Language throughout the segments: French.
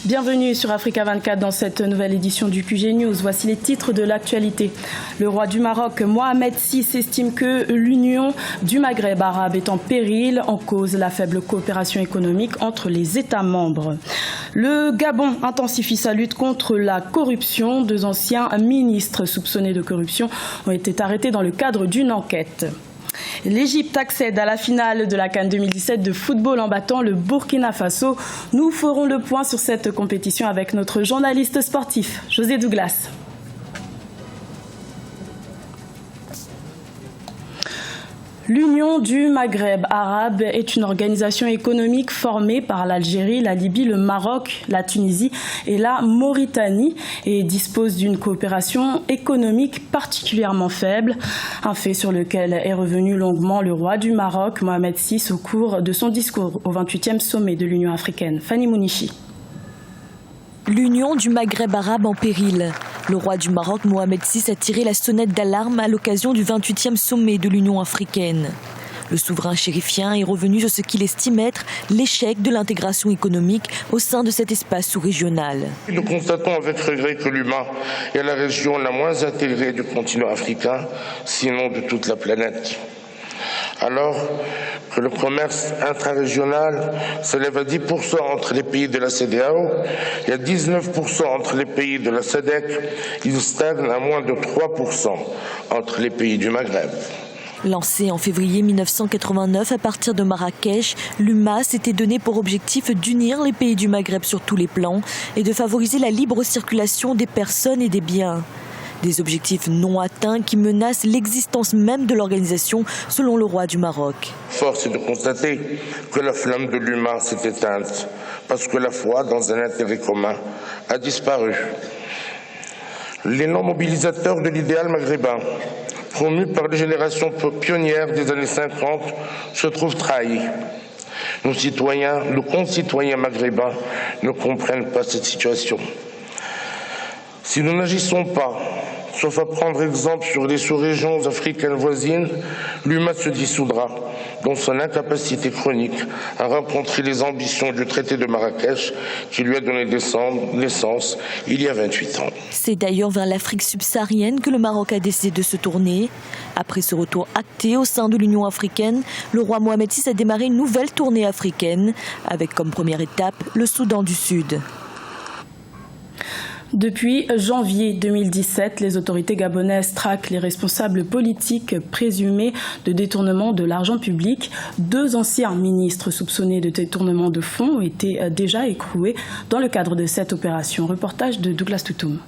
Bienvenue sur Africa 24 dans cette nouvelle édition du QG News. Voici les titres de l'actualité. Le roi du Maroc, Mohamed VI, estime que l'union du Maghreb arabe est en péril, en cause la faible coopération économique entre les États membres. Le Gabon intensifie sa lutte contre la corruption. 2 anciens ministres soupçonnés de corruption ont été arrêtés dans le cadre d'une enquête. L'Égypte accède à la finale de la CAN 2017 de football en battant le Burkina Faso. Nous ferons le point sur cette compétition avec notre journaliste sportif, José Douglas. L'Union du Maghreb arabe est une organisation économique formée par l'Algérie, la Libye, le Maroc, la Tunisie et la Mauritanie et dispose d'une coopération économique particulièrement faible, un fait sur lequel est revenu longuement le roi du Maroc, Mohamed VI, au cours de son discours au 28e sommet de l'Union africaine. Fanny Mounichi. L'Union du Maghreb arabe en péril. Le roi du Maroc, Mohamed VI, a tiré la sonnette d'alarme à l'occasion du 28e sommet de l'Union africaine. Le souverain chérifien est revenu sur ce qu'il estime être l'échec de l'intégration économique au sein de cet espace sous-régional. Nous constatons avec regret que l'UMA est la région la moins intégrée du continent africain, sinon de toute la planète. Alors que le commerce intrarégional s'élève à 10% entre les pays de la CEDEAO et à 19% entre les pays de la SADC, il stagne à moins de 3% entre les pays du Maghreb. Lancé en février 1989 à partir de Marrakech, l'UMA s'était donné pour objectif d'unir les pays du Maghreb sur tous les plans et de favoriser la libre circulation des personnes et des biens. Des objectifs non atteints qui menacent l'existence même de l'organisation, selon le roi du Maroc. Force est de constater que la flamme de l'UMA s'est éteinte, parce que la foi dans un intérêt commun a disparu. L'élan mobilisateur de l'idéal maghrébin, promu par les générations pionnières des années 50, se trouve trahi. Nos concitoyens maghrébins ne comprennent pas cette situation. Si nous n'agissons pas, sauf à prendre exemple sur les sous-régions africaines voisines, l'UMA se dissoudra dans son incapacité chronique à rencontrer les ambitions du traité de Marrakech qui lui a donné naissance il y a 28 ans. C'est d'ailleurs vers l'Afrique subsaharienne que le Maroc a décidé de se tourner. Après ce retour acté au sein de l'Union africaine, le roi Mohamed VI a démarré une nouvelle tournée africaine, avec comme première étape le Soudan du Sud. Depuis janvier 2017, les autorités gabonaises traquent les responsables politiques présumés de détournement de l'argent public. 2 anciens ministres soupçonnés de détournement de fonds ont été déjà écroués dans le cadre de cette opération. Reportage de Douglas Toutoum.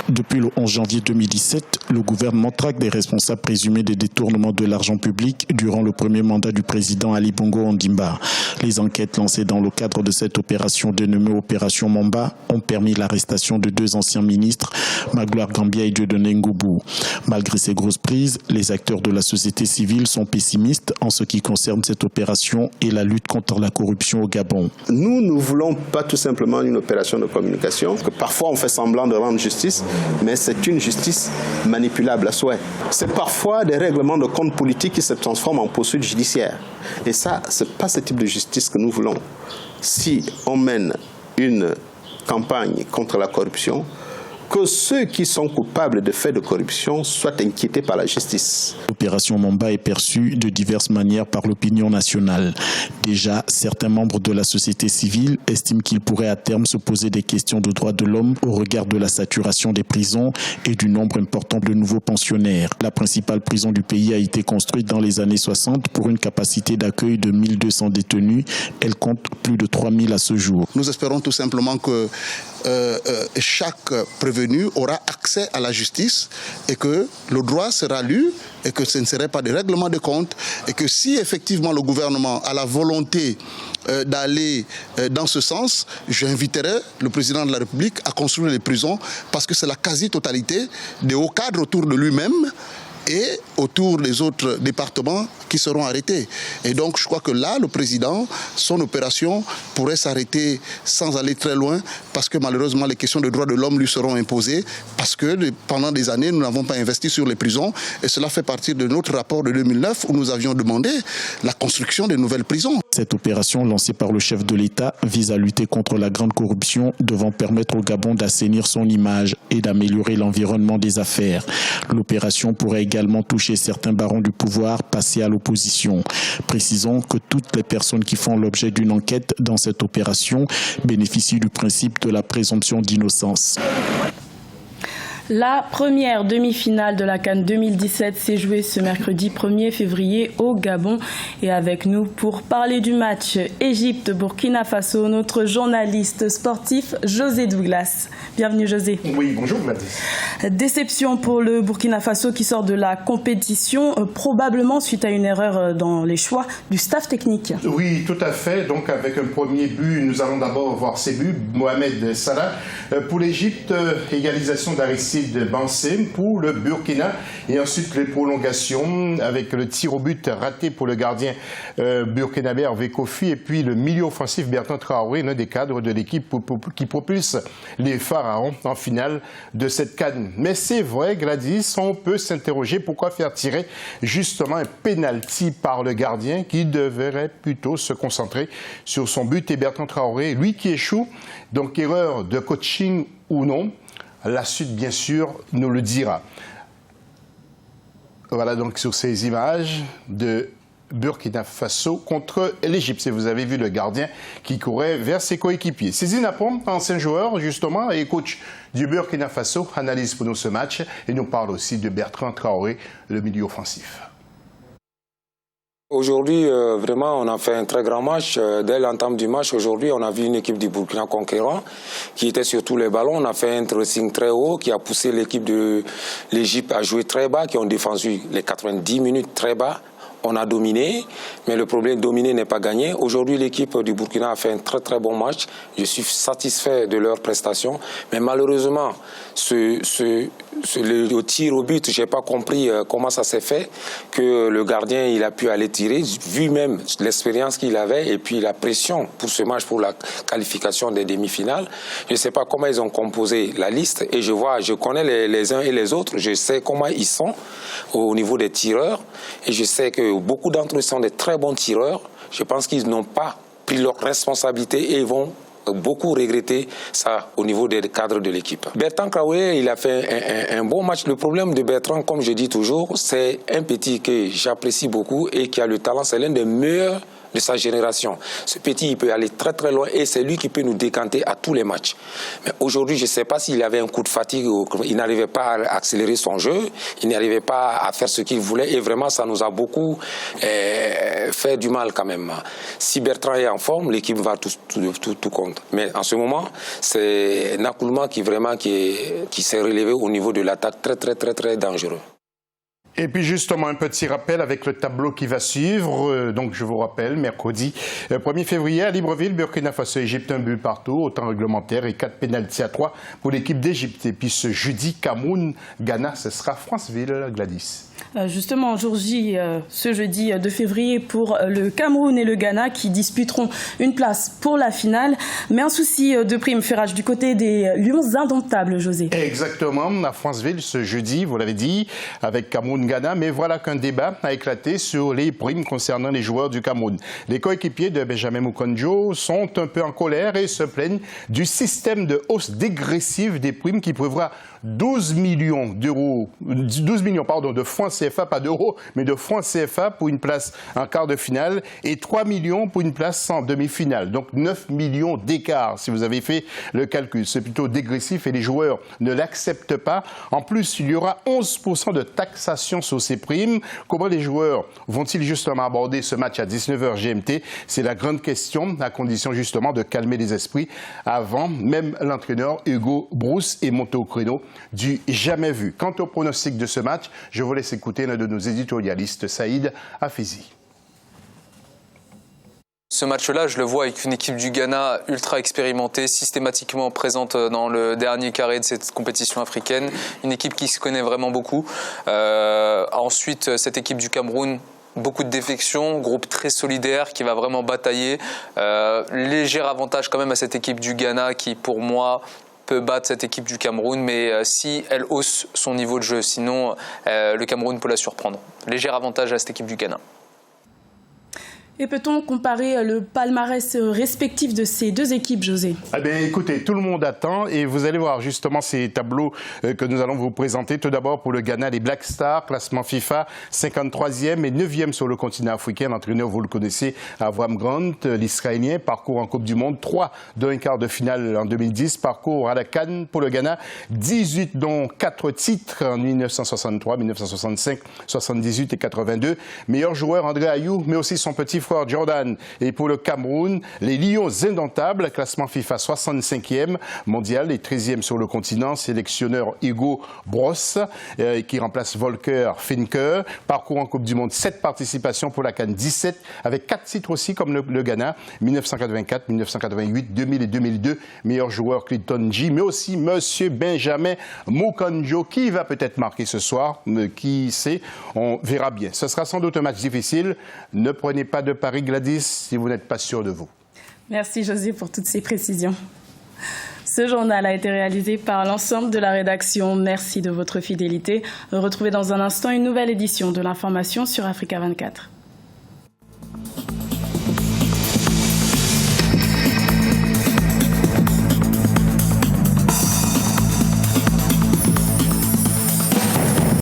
Depuis le 11 janvier 2017, le gouvernement traque des responsables présumés des détournements de l'argent public durant le premier mandat du président Ali Bongo Ondimba. Les enquêtes lancées dans le cadre de cette opération dénommée Opération Mamba ont permis l'arrestation de 2 anciens ministres, Magloire Gambia et Dieudonné Ngoubou. Malgré ces grosses prises, les acteurs de la société civile sont pessimistes en ce qui concerne cette opération et la lutte contre la corruption au Gabon. Nous ne voulons pas tout simplement une opération de communication, que parfois on fait semblant de rendre justice, mais c'est une justice manipulable à souhait. C'est parfois des règlements de compte politique qui se transforment en poursuites judiciaires. Et ça, ce n'est pas ce type de justice que nous voulons. Si on mène une campagne contre la corruption, que ceux qui sont coupables de faits de corruption soient inquiétés par la justice. L'opération Mamba est perçue de diverses manières par l'opinion nationale. Déjà, certains membres de la société civile estiment qu'il pourrait à terme se poser des questions de droits de l'homme au regard de la saturation des prisons et du nombre important de nouveaux pensionnaires. La principale prison du pays a été construite dans les années 60 pour une capacité d'accueil de 1200 détenus. Elle compte plus de 3000 à ce jour. Nous espérons tout simplement que chaque prévenu aura accès à la justice et que le droit sera lu et que ce ne serait pas des règlements de compte et que si effectivement le gouvernement a la volonté d'aller dans ce sens, j'inviterai le président de la République à construire les prisons parce que c'est la quasi-totalité des hauts cadres autour de lui-même et autour des autres départements qui seront arrêtés. Et donc je crois que là, le président, son opération pourrait s'arrêter sans aller très loin, parce que malheureusement les questions de droits de l'homme lui seront imposées, parce que pendant des années nous n'avons pas investi sur les prisons, et cela fait partie de notre rapport de 2009 où nous avions demandé la construction de nouvelles prisons. Cette opération lancée par le chef de l'État vise à lutter contre la grande corruption, devant permettre au Gabon d'assainir son image et d'améliorer l'environnement des affaires. L'opération pourrait également toucher certains barons du pouvoir passés à l'opposition. Précisons que toutes les personnes qui font l'objet d'une enquête dans cette opération bénéficient du principe de la présomption d'innocence. La première demi-finale de la CAN 2017 s'est jouée ce mercredi 1er février au Gabon. Et avec nous pour parler du match Égypte-Burkina Faso, notre journaliste sportif José Douglas. Bienvenue José. Oui, bonjour Gladys. Déception pour le Burkina Faso qui sort de la compétition, probablement suite à une erreur dans les choix du staff technique. Oui, tout à fait. Donc avec un premier but, nous allons d'abord voir ces buts. Mohamed Salah pour l'Égypte, égalisation d'Aristide Bansem pour le Burkina, et ensuite les prolongations avec le tir au but raté pour le gardien burkinabé Hervé Kofi, et puis le milieu offensif Bertrand Traoré, l'un des cadres de l'équipe qui propulse les Pharaons en finale de cette CAN. Mais c'est vrai, Gladys, on peut s'interroger pourquoi faire tirer justement un penalty par le gardien qui devrait plutôt se concentrer sur son but, et Bertrand Traoré, lui qui échoue. Donc erreur de coaching ou non, la suite, bien sûr, nous le dira. Voilà donc sur ces images de Burkina Faso contre l'Égypte. Si vous avez vu le gardien qui courait vers ses coéquipiers. Cézine Apom, ancien joueur justement et coach du Burkina Faso, analyse pour nous ce match et nous parle aussi de Bertrand Traoré, le milieu offensif. Aujourd'hui, vraiment, on a fait un très grand match. Dès l'entame du match, aujourd'hui, on a vu une équipe du Burkina conquérant qui était sur tous les ballons. On a fait un pressing très haut qui a poussé l'équipe de l'Égypte à jouer très bas, qui ont défendu les 90 minutes très bas. On a dominé, mais le problème, dominer n'est pas gagné. Aujourd'hui, l'équipe du Burkina a fait un très très bon match. Je suis satisfait de leur prestation. Mais malheureusement, le tir au but, je n'ai pas compris comment ça s'est fait, que le gardien il a pu aller tirer, vu même l'expérience qu'il avait et puis la pression pour ce match, pour la qualification des demi-finales. Je ne sais pas comment ils ont composé la liste et je connais les uns et les autres, je sais comment ils sont au niveau des tireurs et je sais que beaucoup d'entre eux sont des très bons tireurs. Je pense qu'ils n'ont pas pris leurs responsabilités et ils vont beaucoup regretter ça au niveau des cadres de l'équipe. Bertrand Traoré, il a fait un bon match. Le problème de Bertrand, comme je dis toujours, c'est un petit que j'apprécie beaucoup et qui a le talent. C'est l'un des meilleurs de sa génération. Ce petit, il peut aller très très loin et c'est lui qui peut nous décanter à tous les matchs. Mais aujourd'hui, je ne sais pas s'il avait un coup de fatigue, il n'arrivait pas à accélérer son jeu, il n'arrivait pas à faire ce qu'il voulait et vraiment ça nous a beaucoup fait du mal quand même. Si Bertrand est en forme, l'équipe va tout compte. Mais en ce moment, c'est Nakoulma qui s'est relevé au niveau de l'attaque très dangereux. Et puis justement, un petit rappel avec le tableau qui va suivre. Donc je vous rappelle, mercredi 1er février à Libreville, Burkina Faso, Égypte, 1 but partout, au temps réglementaire et 4 pénaltys à 3 pour l'équipe d'Égypte. Et puis ce jeudi, Cameroun, Ghana, ce sera Franceville, Gladys. Justement, jour J, ce jeudi 2 février pour le Cameroun et le Ghana qui disputeront une place pour la finale. Mais un souci de prime fait rage du côté des Lions indomptables, José. Exactement, à Franceville ce jeudi, vous l'avez dit, avec Cameroun-Ghana. Mais voilà qu'un débat a éclaté sur les primes concernant les joueurs du Cameroun. Les coéquipiers de Benjamin Moukandjo sont un peu en colère et se plaignent du système de hausse dégressive des primes qui prévoit 12 millions de francs CFA, pas d'euros, mais de francs CFA pour une place en quart de finale et 3 millions pour une place en demi-finale. Donc 9 millions d'écart, si vous avez fait le calcul. C'est plutôt dégressif et les joueurs ne l'acceptent pas. En plus, il y aura 11% de taxation sur ces primes. Comment les joueurs vont-ils justement aborder ce match à 19h GMT? C'est la grande question, à condition justement de calmer les esprits avant même l'entraîneur Hugo Brousse et monter au créneau du jamais vu. Quant au pronostic de ce match, je vous laisse écouter l'un de nos éditorialistes, Saïd Hafizi. Ce match-là, je le vois avec une équipe du Ghana ultra expérimentée, systématiquement présente dans le dernier carré de cette compétition africaine. Une équipe qui se connaît vraiment beaucoup. Ensuite, cette équipe du Cameroun, beaucoup de défections, groupe très solidaire qui va vraiment batailler. Léger avantage quand même à cette équipe du Ghana qui, pour moi, peut battre cette équipe du Cameroun, mais si elle hausse son niveau de jeu, sinon le Cameroun peut la surprendre. Léger avantage à cette équipe du Ghana. Et peut-on comparer le palmarès respectif de ces deux équipes, José? Eh bien, écoutez, tout le monde attend et vous allez voir justement ces tableaux que nous allons vous présenter. Tout d'abord pour le Ghana, les Black Stars, classement FIFA, 53e et 9e sur le continent africain. L'entraîneur, vous le connaissez, Avram Grant, l'Israélien, parcours en Coupe du Monde, 3 d'un quart de finale en 2010, parcours à la CAN pour le Ghana, 18 dont 4 titres en 1963, 1965, 78 et 82. Meilleur joueur, André Ayou, mais aussi son petit frère Jordan. Et pour le Cameroun, les Lions indomptables, classement FIFA 65e mondial et 13e sur le continent, sélectionneur Hugo Bross qui remplace Volker Finke. Parcours en Coupe du Monde, 7 participations pour la CAN 17, avec 4 titres aussi comme le Ghana, 1984, 1988, 2000 et 2002. Meilleur joueur Clinton G, mais aussi Monsieur Benjamin Moukandjo qui va peut-être marquer ce soir, qui sait, on verra bien. Ce sera sans doute un match difficile. Ne prenez pas de Paris, Gladys, si vous n'êtes pas sûr de vous. Merci José pour toutes ces précisions. Ce journal a été réalisé par l'ensemble de la rédaction. Merci de votre fidélité. Retrouvez dans un instant une nouvelle édition de l'information sur Africa 24.